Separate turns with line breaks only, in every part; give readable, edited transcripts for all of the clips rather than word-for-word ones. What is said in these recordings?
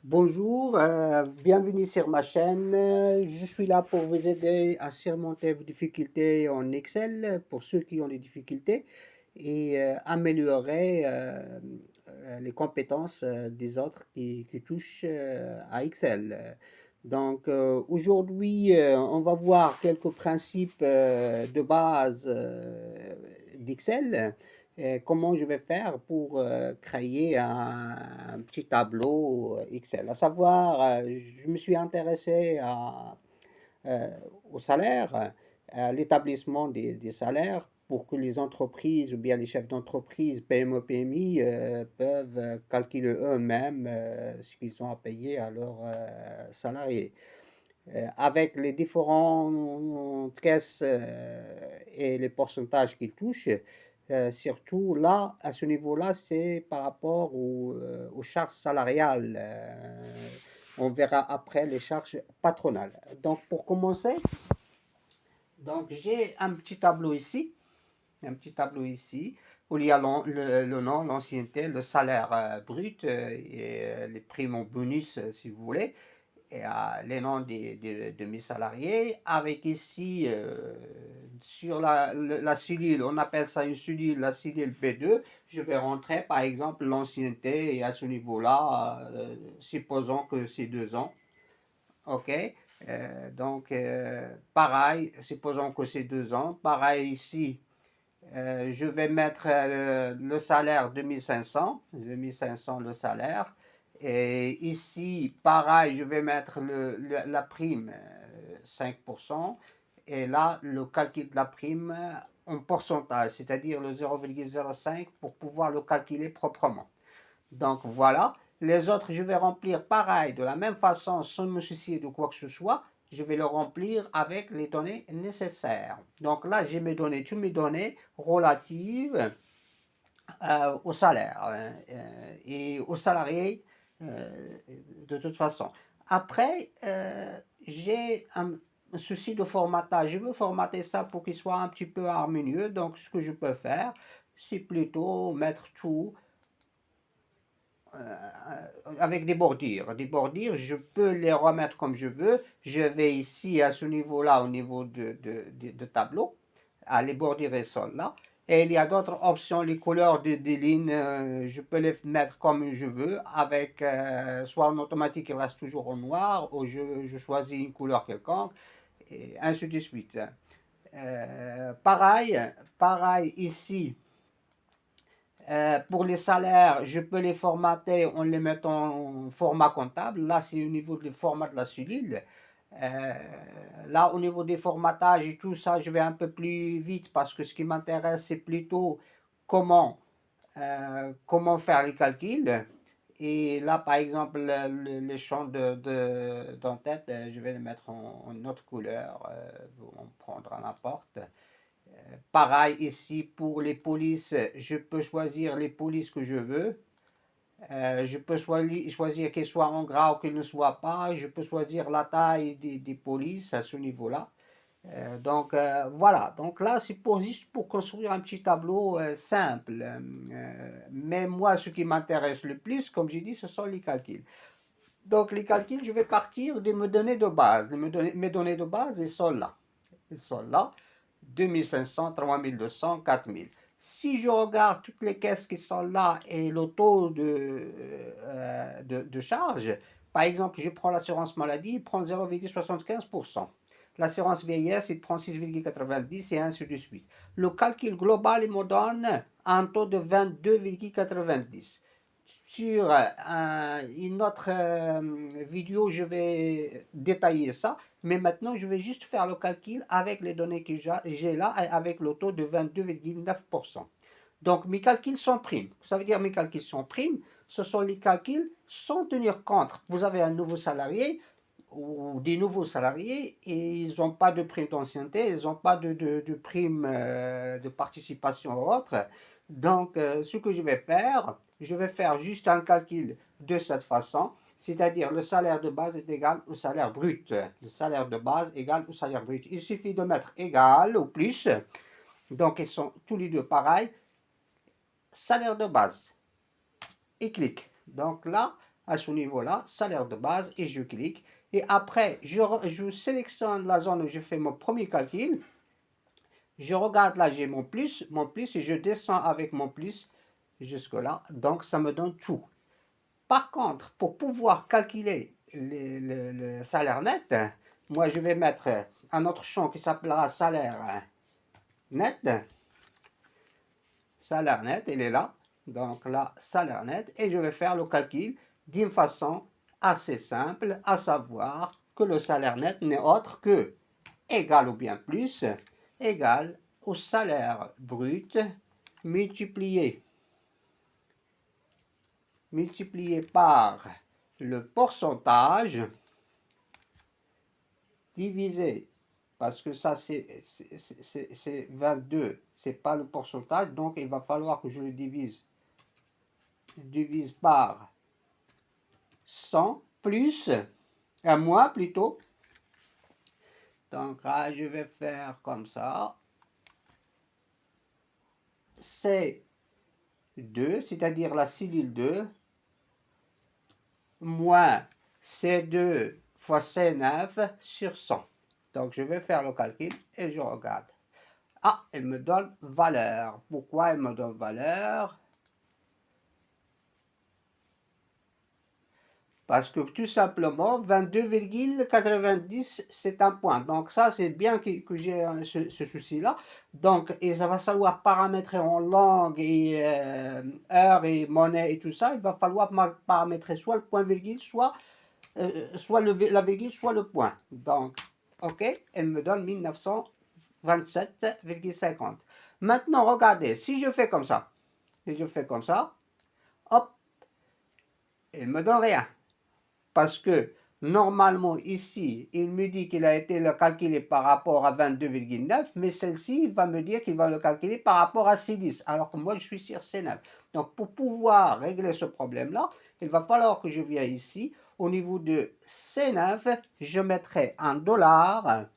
Bonjour, bienvenue sur ma chaîne. Je suis là pour vous aider à surmonter vos difficultés en Excel pour ceux qui ont des difficultés et améliorer les compétences des autres qui touchent à Excel. Donc aujourd'hui, on va voir quelques principes de base d'Excel. Comment je vais faire pour créer un petit tableau Excel. À savoir, je me suis intéressé euh, au salaire, à l'établissement des salaires pour que les entreprises ou bien les chefs d'entreprise, PME, PMI, peuvent calculer eux-mêmes ce qu'ils ont à payer à leurs salariés. Avec les différentes caisses et les pourcentages qu'ils touchent, surtout là, à ce niveau-là, c'est par rapport aux charges salariales. On verra après les charges patronales. Donc, pour commencer, donc j'ai un petit tableau ici, où il y a le nom, l'ancienneté, le salaire brut et les primes en bonus, si vous voulez et les noms de mes salariés, avec ici sur la cellule, on appelle ça une cellule, la cellule B2, je vais rentrer par exemple l'ancienneté et à ce niveau-là, supposons que c'est 2 ans, ok. Donc pareil, supposons que c'est 2 ans, pareil ici, je vais mettre le salaire 2500 le salaire. Et ici, pareil, je vais mettre la prime 5%. Et là, le calcul de la prime en pourcentage, c'est-à-dire le 0,05 pour pouvoir le calculer proprement. Donc voilà, les autres, je vais remplir pareil, de la même façon, sans me soucier de quoi que ce soit. Je vais le remplir avec les données nécessaires. Donc là, j'ai mes données, toutes mes données relatives au salaire et aux salariés de toute façon. Après, j'ai un souci de formatage. Je veux formater ça pour qu'il soit un petit peu harmonieux. Donc, ce que je peux faire, c'est plutôt mettre tout avec des bordures. Des bordures, je peux les remettre comme je veux. Je vais ici, à ce niveau-là, au niveau de tableau, à les bordures sont là. Et il y a d'autres options, les couleurs des lignes, je peux les mettre comme je veux, avec soit en automatique, il reste toujours en noir, ou je choisis une couleur quelconque, et ainsi de suite. Pareil ici, pour les salaires, je peux les formater en les mettant en format comptable. Là, c'est au niveau du format de la cellule. Euh, Là, au niveau des formatages et tout ça, je vais un peu plus vite parce que ce qui m'intéresse, c'est plutôt comment, comment faire les calculs. Et là, par exemple, les champs d'en-tête, je vais les mettre en une autre couleur, on prendra n'importe. Pareil ici pour les polices, je peux choisir les polices que je veux. Je peux choisir qu'elles soient en gras ou qu'elles ne soient pas. Je peux choisir la taille des polices à ce niveau-là. Donc voilà, donc là c'est juste pour construire un petit tableau simple. Mais moi ce qui m'intéresse le plus, comme j'ai dit, ce sont les calculs. Donc les calculs, je vais partir de mes données de base. Mes données de base, elles sont là. Elles sont là. 2500, 3200, 4000. Si je regarde toutes les caisses qui sont là et le taux de charge, par exemple, je prends l'assurance maladie, il prend 0,75%. L'assurance vieillesse, il prend 6,90 et ainsi de suite. Le calcul global, il me donne un taux de 22,90. Sur une autre vidéo, je vais détailler ça. Mais maintenant, je vais juste faire le calcul avec les données que j'ai là, avec le taux de 22,9%. Donc, mes calculs sont primes. Ça veut dire mes calculs sont primes. Ce sont les calculs sans tenir compte. Vous avez un nouveau salarié ou des nouveaux salariés et ils n'ont pas de prime d'ancienneté, ils n'ont pas de prime de participation ou autre. Donc, ce que je vais faire juste un calcul de cette façon, c'est-à-dire le salaire de base est égal au salaire brut. Le salaire de base est égal au salaire brut. Il suffit de mettre égal ou plus. Donc, ils sont tous les deux pareils. Salaire de base. Et clique. Donc là, à ce niveau-là, salaire de base, et je clique. Et après, je sélectionne la zone où je fais mon premier calcul. Je regarde là, j'ai mon plus, et je descends avec mon plus jusque-là. Donc, ça me donne tout. Par contre, pour pouvoir calculer le salaire net, moi, je vais mettre un autre champ qui s'appellera salaire net. Salaire net, il est là. Donc là, salaire net. Et je vais faire le calcul d'une façon assez simple, à savoir que le salaire net n'est autre que égal ou bien plus, égal au salaire brut multiplié par le pourcentage divisé, parce que ça c'est 22, c'est pas le pourcentage, donc il va falloir que je le divise par 100 plus, à moins plutôt. Donc là, je vais faire comme ça. C2, c'est-à-dire la cellule 2, moins C2 fois C9 sur 100. Donc je vais faire le calcul et je regarde. Ah, elle me donne valeur. Pourquoi elle me donne valeur? Parce que tout simplement, 22,90, c'est un point. Donc ça, c'est bien que j'ai ce souci-là. Donc, et ça va falloir paramétrer en langue et heure et monnaie et tout ça. Il va falloir paramétrer soit le point-virgule, soit la virgule, soit le point. Donc, OK, elle me donne 1927,50. Maintenant, regardez, si je fais comme ça, hop, elle me donne rien. Parce que normalement ici, il me dit qu'il a été calculé par rapport à 22,9, mais celle-ci, il va me dire qu'il va le calculer par rapport à C10, alors que moi je suis sur C9. Donc pour pouvoir régler ce problème-là, il va falloir que je vienne ici, au niveau de C9, je mettrai un dollar,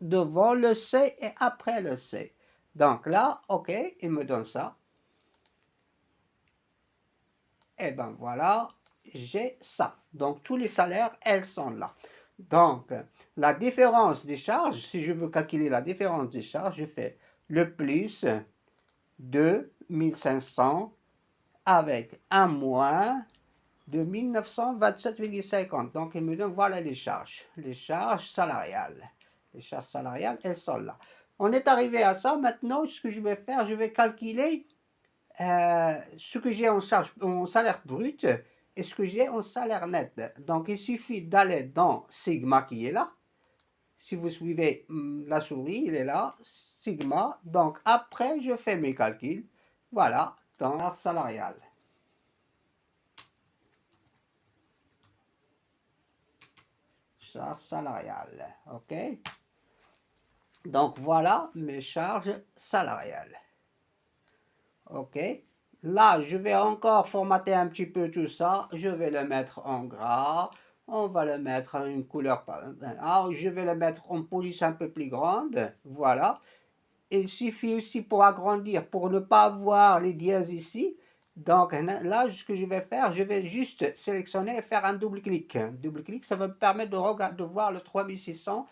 devant le C et après le C. Donc là, OK, il me donne ça. Et ben voilà, j'ai ça. Donc tous les salaires, elles sont là. Donc la différence des charges, si je veux calculer la différence des charges, je fais le plus de 1500 avec un moins de 1927,50. Donc il me donne voilà les charges salariales. Les charges salariales, elles sont là. On est arrivé à ça. Maintenant, ce que je vais faire, je vais calculer ce que j'ai en charge, en salaire brut, et ce que j'ai en salaire net. Donc, il suffit d'aller dans Sigma qui est là. Si vous suivez la souris, il est là, Sigma. Donc, après, je fais mes calculs. Voilà, dans l'art salarial. Charge salariale, OK? Donc, voilà mes charges salariales. OK. Là, je vais encore formater un petit peu tout ça. Je vais le mettre en gras. On va le mettre en une couleur. Alors, je vais le mettre en police un peu plus grande. Voilà. Il suffit aussi pour agrandir, pour ne pas voir les dièses ici. Donc là, ce que je vais faire, je vais juste sélectionner et faire un double clic. Double clic, ça va me permettre de voir le 3600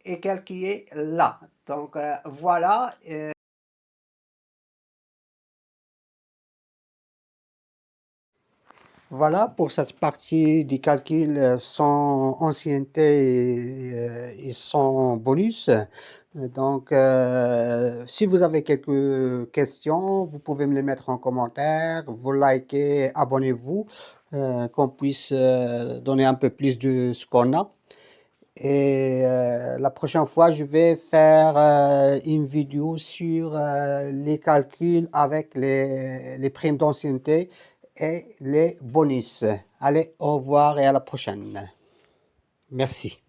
et quel qui est là. Donc voilà. Voilà pour cette partie du calcul sans ancienneté et sans bonus. Donc, si vous avez quelques questions, vous pouvez me les mettre en commentaire, vous likez, abonnez-vous, qu'on puisse donner un peu plus de ce qu'on a. Et la prochaine fois, je vais faire une vidéo sur les calculs avec les primes d'ancienneté et les bonus. Allez, au revoir et à la prochaine. Merci.